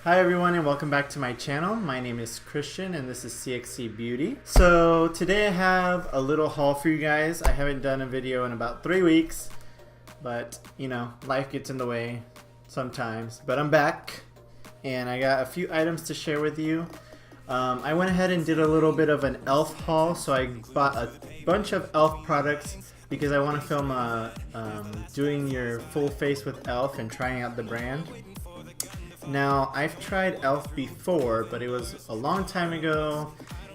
Hi everyone and welcome back to my channel. My name is Christian and this is CXC Beauty. So today I have a little haul for you guys. I haven't done a video in about 3 weeks, but you know, life gets in the way sometimes. But I'm back and I got a few items to share with you. I went ahead and did a little bit of an E.L.F haul, so I bought a bunch of E.L.F products because I want to film doing your full face with E.L.F and trying out the brand. Now, I've tried E.L.F before, but it was a long time ago,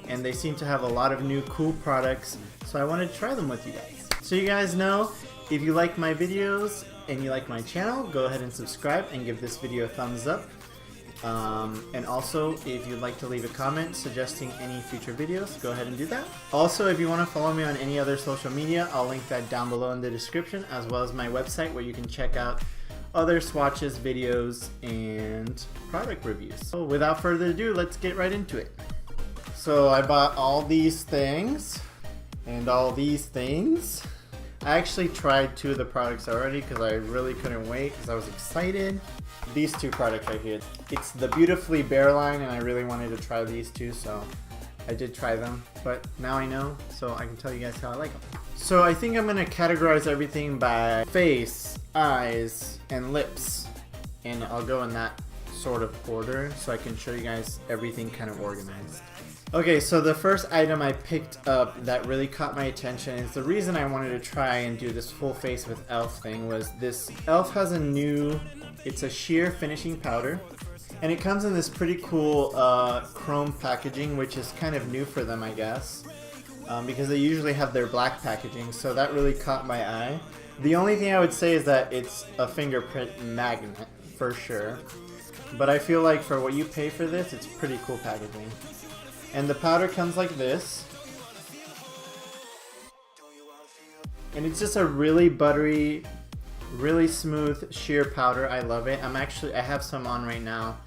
and they seem to have a lot of new cool products, so I wanted to try them with you guys. So you guys know, if you like my videos and you like my channel, go ahead and subscribe and give this video a thumbs up. And also, if you'd like to leave a comment suggesting any future videos, go ahead and do that. Also, if you want to follow me on any other social media, I'll link that down below in the description, as well as my website where you can check out other swatches, videos, and product reviews. So without further ado, let's get right into it. So I bought all these things and all these things. I actually tried 2 of the products already because I really couldn't wait because I was excited. These 2 products right here. It's the Beautifully Bare line and I really wanted to try these 2, so I did try them. But now I know, so I can tell you guys how I like them. So I think I'm going to categorize everything by face, eyes, and lips. And I'll go in that sort of order so I can show you guys everything kind of organized. Okay, so the first item I picked up that really caught my attention is the reason I wanted to try and do this full face with E.L.F thing was this E.L.F has a new, it's a sheer finishing powder. And it comes in this pretty cool chrome packaging, which is kind of new for them, I guess. Because they usually have their black packaging, so that really caught my eye. The only thing I would say is that it's a fingerprint magnet, for sure. But I feel like for what you pay for this, it's pretty cool packaging. And the powder comes like this. And it's just a really buttery, really smooth sheer powder. I love it. I have some on right now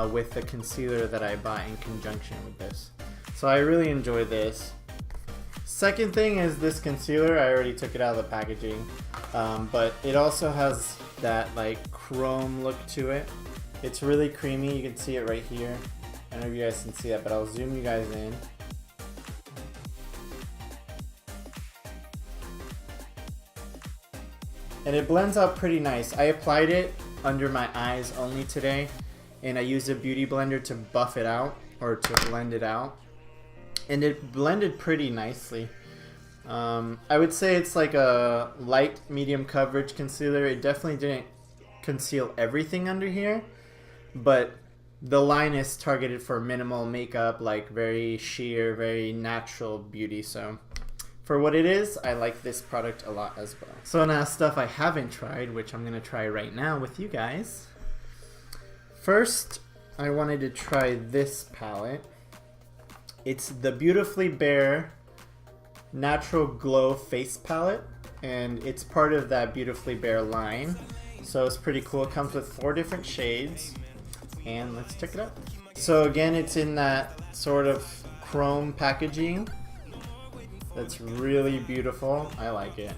with the concealer that I bought in conjunction with this. So I really enjoy this. Second thing is this concealer. I already took it out of the packaging, but it also has that like chrome look to it. It's really creamy. You can see it right here. I don't know if you guys can see that, but I'll zoom you guys in. And it blends out pretty nice. I applied it under my eyes only today, and I used a beauty blender to buff it out, or to blend it out. And it blended pretty nicely. I would say it's like a light medium coverage concealer. It definitely didn't conceal everything under here, but the line is targeted for minimal makeup, like very sheer, very natural beauty. So for what it is, I like this product a lot as well. So now stuff I haven't tried, which I'm going to try right now with you guys. First, I wanted to try this palette. It's the Beautifully Bare Natural Glow Face Palette, and it's part of that Beautifully Bare line. So it's pretty cool. It comes with 4 different shades, and let's check it out. So again, it's in that sort of chrome packaging. That's really beautiful. I like it.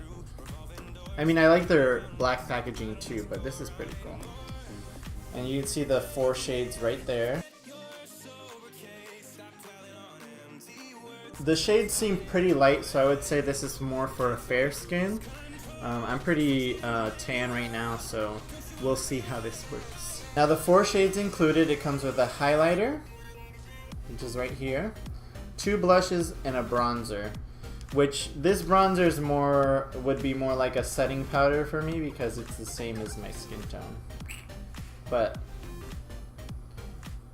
I mean, I like their black packaging too, but this is pretty cool. And you can see the 4 shades right there. The shades seem pretty light, so I would say this is more for a fair skin. I'm pretty tan right now, so we'll see how this works. Now the 4 shades included, it comes with a highlighter, which is right here, 2 blushes, and a bronzer. Which this bronzer is would be more like a setting powder for me because it's the same as my skin tone. But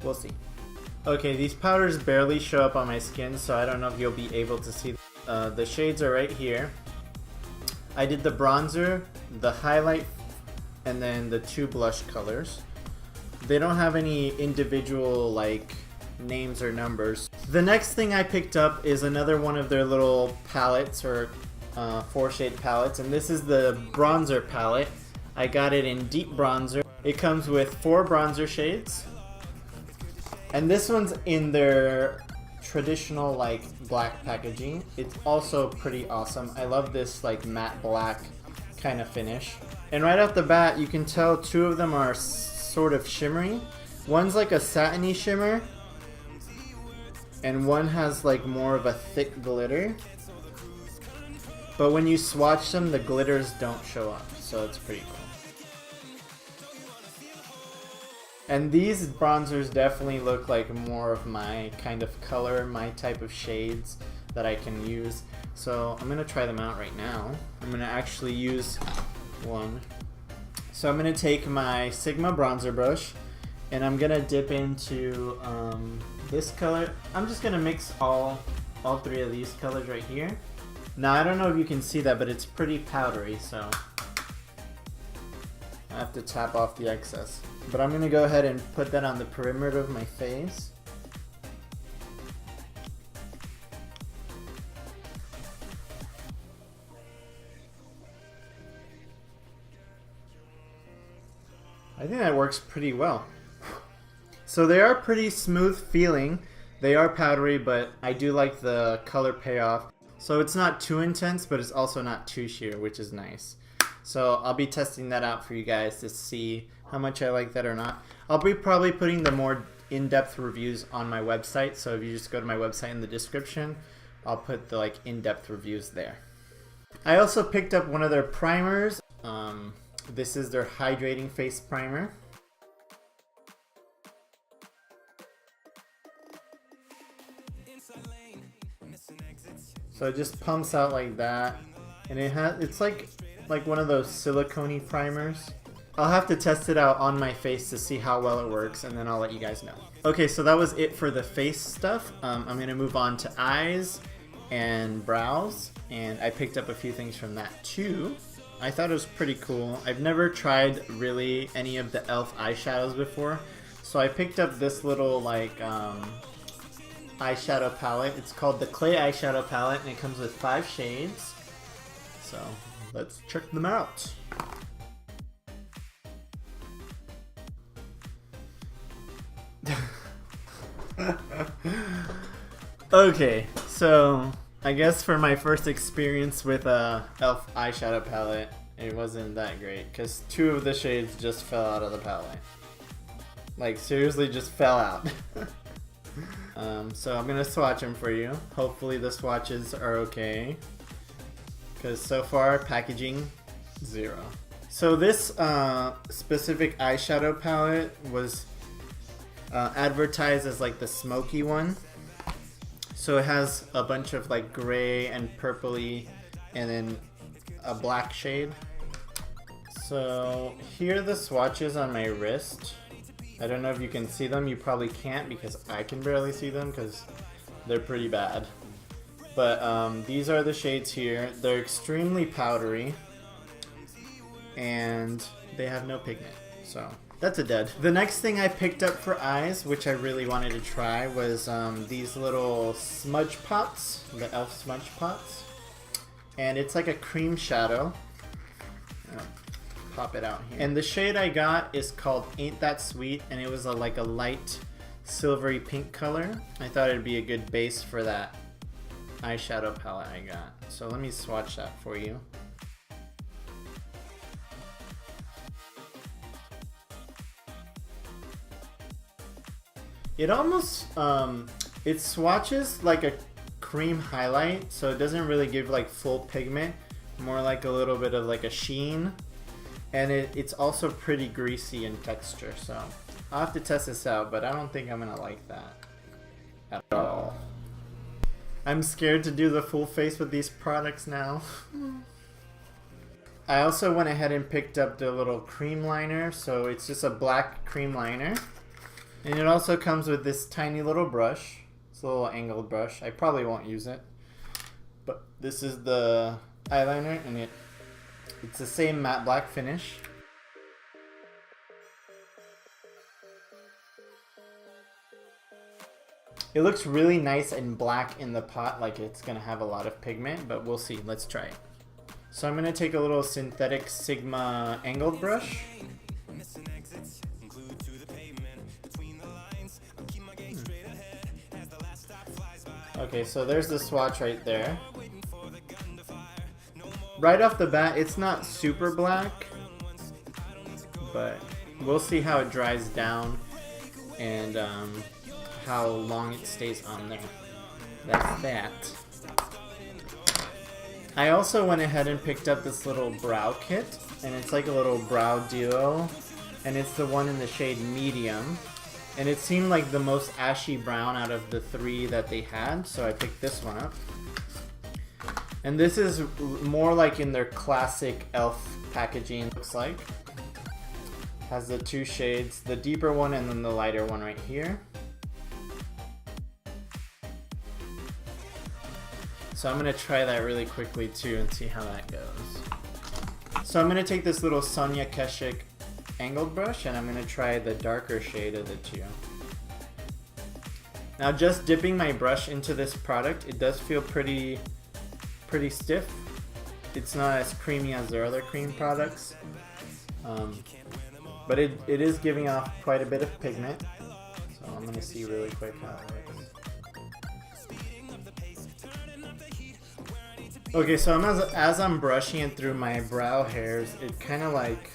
we'll see. Okay, these powders barely show up on my skin, so I don't know if you'll be able to see. The shades are right here. I did the bronzer, the highlight, and then the 2 blush colors. They don't have any individual like names or numbers. The next thing I picked up is another one of their little palettes, or 4 shade palettes, and this is the bronzer palette. I got it in deep bronzer. It comes with 4 bronzer shades, and this one's in their traditional like black packaging. It's also pretty awesome. I love this like matte black kind of finish. And right off the bat, you can tell 2 of them are sort of shimmery, One's like a satiny shimmer, and one has like more of a thick glitter. But when you swatch them, the glitters don't show up, so it's pretty cool. And these bronzers definitely look like more of my kind of color, my type of shades that I can use. So I'm gonna try them out right now. I'm gonna actually use one. So I'm gonna take my Sigma bronzer brush and I'm gonna dip into this color. I'm just gonna mix all three of these colors right here. Now I don't know if you can see that, but it's pretty powdery, so I have to tap off the excess. But I'm gonna go ahead and put that on the perimeter of my face. I think that works pretty well. So they are pretty smooth feeling. They are powdery, but I do like the color payoff. So it's not too intense, but it's also not too sheer, which is nice. So I'll be testing that out for you guys to see how much I like that or not. I'll be probably putting the more in-depth reviews on my website. So if you just go to my website in the description, I'll put the like in-depth reviews there. I also picked up one of their primers. This is their Hydrating Face Primer. So it just pumps out like that, and it's like one of those silicone-y primers. I'll have to test it out on my face to see how well it works, and then I'll let you guys know. Okay, so that was it for the face stuff. I'm gonna move on to eyes and brows, and I picked up a few things from that too. I thought it was pretty cool. I've never tried really any of the E.L.F eyeshadows before, so I picked up this little like eyeshadow palette. It's called the Clay Eyeshadow Palette, and it comes with 5 shades. So let's check them out. Okay, so I guess for my first experience with a E.L.F eyeshadow palette, it wasn't that great because 2 of the shades just fell out of the palette. Like seriously, just fell out. So I'm gonna swatch them for you. Hopefully the swatches are okay, because so far packaging 0. So this specific eyeshadow palette was advertised as like the smoky one. So it has a bunch of like gray and purpley and then a black shade. So here are the swatches on my wrist. I don't know if you can see them. You probably can't because I can barely see them because they're pretty bad. But these are the shades here. They're extremely powdery and they have no pigment. So that's a dud. The next thing I picked up for eyes, which I really wanted to try, was these little smudge pots, the E.L.F smudge pots. And it's like a cream shadow. Pop it out here. And the shade I got is called Ain't That Sweet, and it was like a light silvery pink color. I thought it'd be a good base for that eyeshadow palette I got. So let me swatch that for you. It almost, it swatches like a cream highlight, so it doesn't really give like full pigment, more like a little bit of like a sheen. And it's also pretty greasy in texture, so I'll have to test this out, but I don't think I'm gonna like that at all. I'm scared to do the full face with these products now. I also went ahead and picked up the little cream liner, so it's just a black cream liner. And it also comes with this tiny little brush. It's a little angled brush. I probably won't use it. But this is the eyeliner, and it's the same matte black finish. It looks really nice and black in the pot, like it's gonna have a lot of pigment, but we'll see. Let's try it. So I'm gonna take a little synthetic Sigma angled brush. Okay, so there's the swatch right there. Right off the bat, it's not super black, but we'll see how it dries down. and how long it stays on there. That's that. I also went ahead and picked up this little brow kit, and it's like a little brow duo, and it's the one in the shade medium, and it seemed like the most ashy brown out of the 3 that they had, so I picked this one up. And this is more like in their classic E.L.F. packaging, looks like. Has the 2 shades, the deeper one and then the lighter one right here. So I'm going to try that really quickly too and see how that goes. So I'm going to take this little Sonia Keshik angled brush and I'm going to try the darker shade of the 2. Now just dipping my brush into this product, it does feel pretty stiff. It's not as creamy as their other cream products. But it is giving off quite a bit of pigment. So I'm going to see really quick how it works. Okay, so as I'm brushing it through my brow hairs, it kind of like,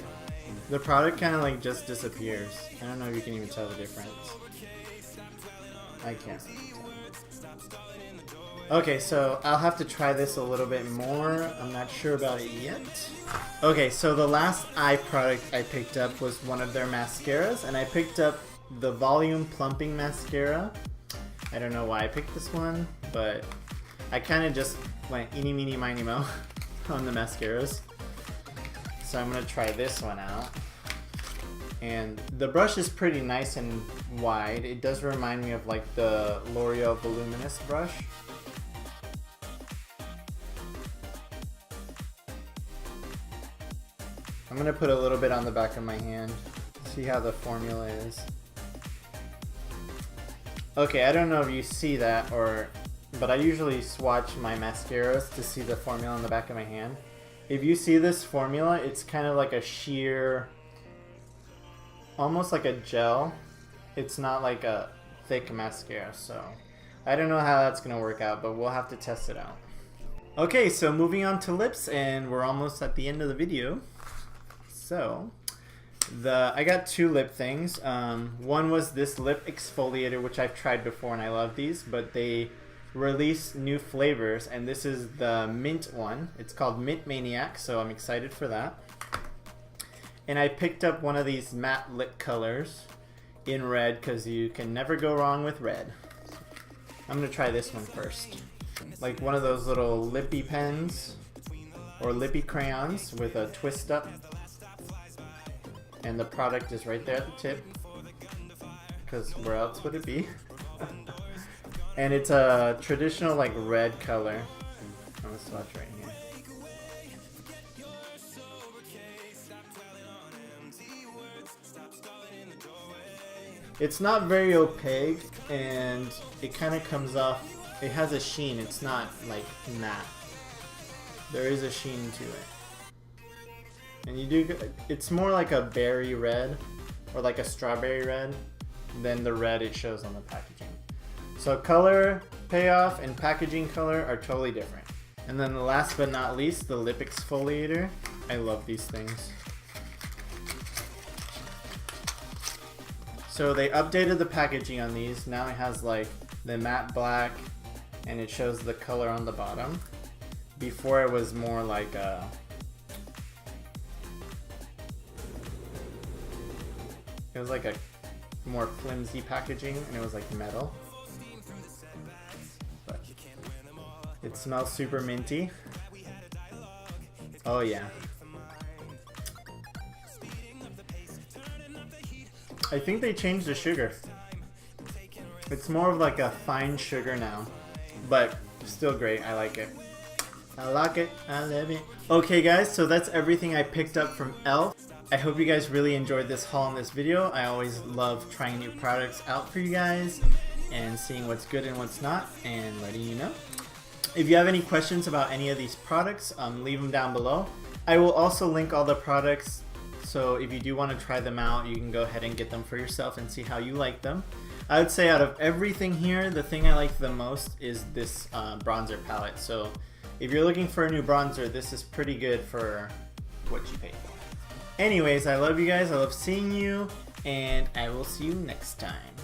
the product kind of like just disappears. I don't know if you can even tell the difference. I can't. Okay, so I'll have to try this a little bit more. I'm not sure about it yet. Okay, so the last eye product I picked up was one of their mascaras, and I picked up the Volume Plumping Mascara. I don't know why I picked this one, but I kind of just went eeny, meeny, miny, mo on the mascaras. So I'm going to try this one out. And the brush is pretty nice and wide. It does remind me of like the L'Oreal Voluminous brush. I'm going to put a little bit on the back of my hand, see how the formula is. Okay, I don't know if you see that, but I usually swatch my mascaras to see the formula on the back of my hand. If you see this formula, it's kind of like a sheer, almost like a gel. It's not like a thick mascara, so I don't know how that's going to work out, but we'll have to test it out. Okay, so moving on to lips, and we're almost at the end of the video. So, I got 2 lip things. One was this lip exfoliator, which I've tried before and I love these, but they released new flavors, and this is the mint one. It's called Mint Maniac, so I'm excited for that. And I picked up one of these matte lip colors in red, because you can never go wrong with red. I'm going to try this one first. Like one of those little lippy pens, or lippy crayons with a twist up. And the product is right there at the tip, because where else would it be? And it's a traditional like red color. I'm gonna swatch right here. It's not very opaque, and it kind of comes off, it has a sheen, it's not like matte. There is a sheen to it. And it's more like a berry red, or like a strawberry red, than the red it shows on the packaging. So color payoff and packaging color are totally different. And then the last but not least, the lip exfoliator. I love these things. So they updated the packaging on these. Now it has like the matte black, and it shows the color on the bottom. Before it was more like a, it was like a more flimsy packaging, and it was like metal. But it smells super minty. Oh yeah. I think they changed the sugar. It's more of like a fine sugar now, but still great. I like it. I like it. I love it. Okay guys, so that's everything I picked up from E.L.F. I hope you guys really enjoyed this haul in this video. I always love trying new products out for you guys and seeing what's good and what's not and letting you know. If you have any questions about any of these products, leave them down below. I will also link all the products, so if you do want to try them out, you can go ahead and get them for yourself and see how you like them. I would say out of everything here, the thing I like the most is this bronzer palette. So if you're looking for a new bronzer, this is pretty good for what you pay for. Anyways, I love you guys. I love seeing you. and I will see you next time.